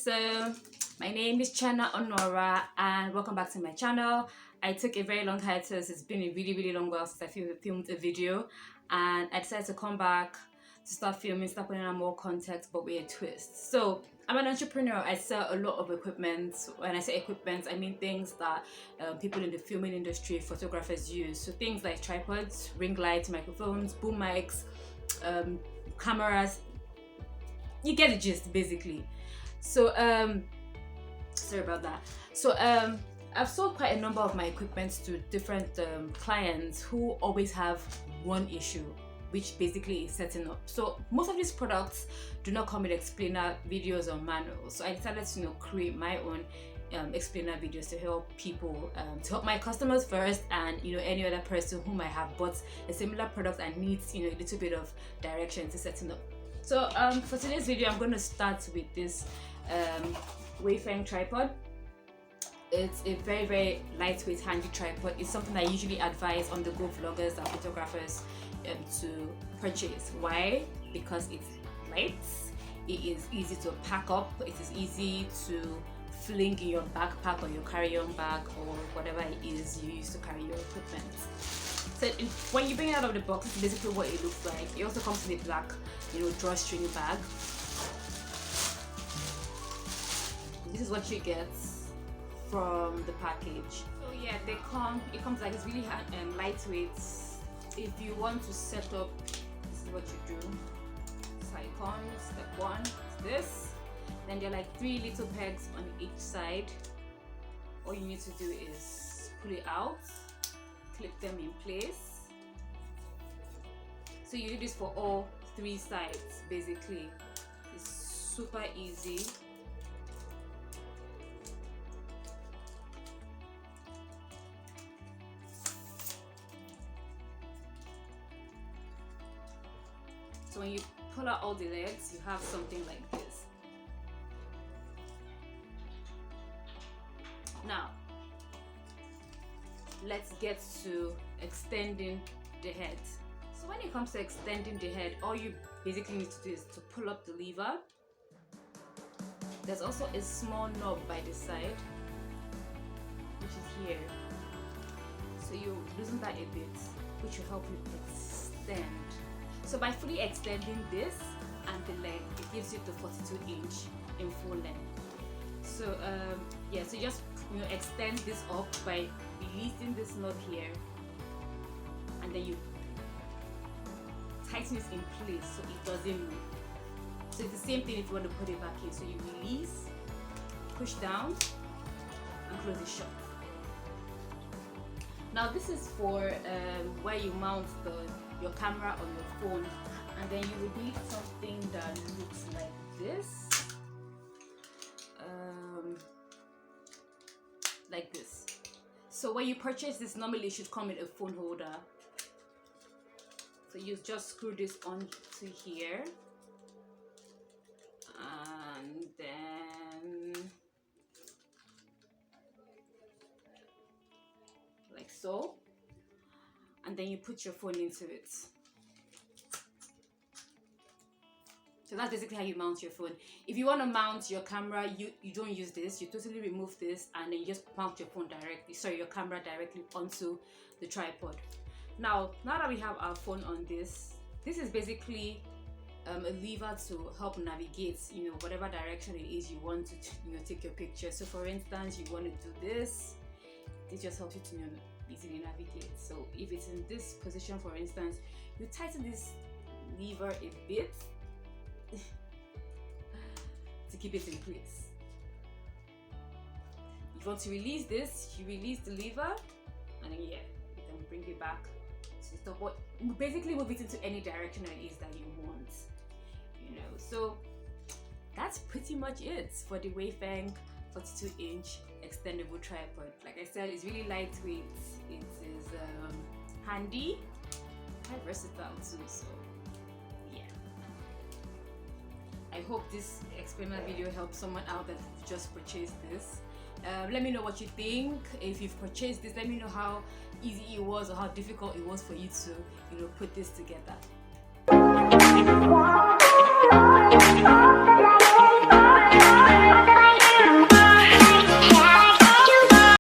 So my name is Chana Honora and welcome back to my channel. I took a very long hiatus. It's been a really long while since I filmed a video, and I decided to come back to start filming, start putting on more content, but with a twist. So I'm an entrepreneur. I sell a lot of equipment. When I say equipment, I mean things that people in the filming industry, photographers use. So things like tripods, ring lights, microphones, boom mics, cameras. You get the gist, basically. So sorry about that. So I've sold quite a number of my equipment to different clients who always have one issue, which basically is setting up. So most of these products do not come with explainer videos or manuals. So I decided to create my own explainer videos to help people, to help my customers first, and any other person who might have bought a similar product and needs a little bit of direction to setting up. So for today's video, I'm going to start with this Weifeng tripod. It's a very lightweight, handy tripod. It's something I usually advise on-the-go vloggers and photographers to purchase. Why? Because it's light, it is easy to pack up, it is easy to fling in your backpack or your carry-on bag or whatever it is you use to carry your equipment. So when you bring it out of the box, it's basically what it looks like. It also comes in a black, drawstring bag. This is what you get from the package. So yeah, it comes like it's really lightweight. If you want to set up, this is what you do. So it comes. Step one is this. Then there are like 3 little pegs on each side. All you need to do is pull it out, clip them in place. So you do this for all 3 sides basically. It's super easy. So when you pull out all the legs, you have something like this. Now, let's get to extending the head. So when it comes to extending the head, all you basically need to do is to pull up the lever. There's also a small knob by the side, which is here. So you loosen that a bit, which will help you extend. So by fully extending this and the leg, it gives you the 42-inch in full length. So yeah, so just extend this up by releasing this knot here, and then you tighten it in place so it doesn't move. So it's the same thing if you want to put it back in. So you release, push down, and close it shut. Now this is for where you mount your camera on your phone, and then you would need something that looks like this. Like this. So when you purchase this, normally it should come in a phone holder. So you just screw this on to here, and then like so, and then you put your phone into it. So that's basically how you mount your phone. If you want to mount your camera, you don't use this. You totally remove this, and then you just mount your phone your camera directly onto the tripod. Now that we have our phone on this is basically a lever to help navigate, whatever direction it is you want to, take your picture. So for instance, you want to do this. This just helps you to easily navigate. So if it's in this position, for instance, you tighten this lever a bit to keep it in place. If you want to release this, you release the lever, and then you can bring it back to stop. But basically move it into any direction it is that you want. So that's pretty much it for the Weifeng 42-inch extendable tripod. Like I said, it's really lightweight. It is handy, quite versatile too. So I hope this explainer video helps someone out that just purchased this. Let me know what you think. If you've purchased this, let me know how easy it was or how difficult it was for you to put this together.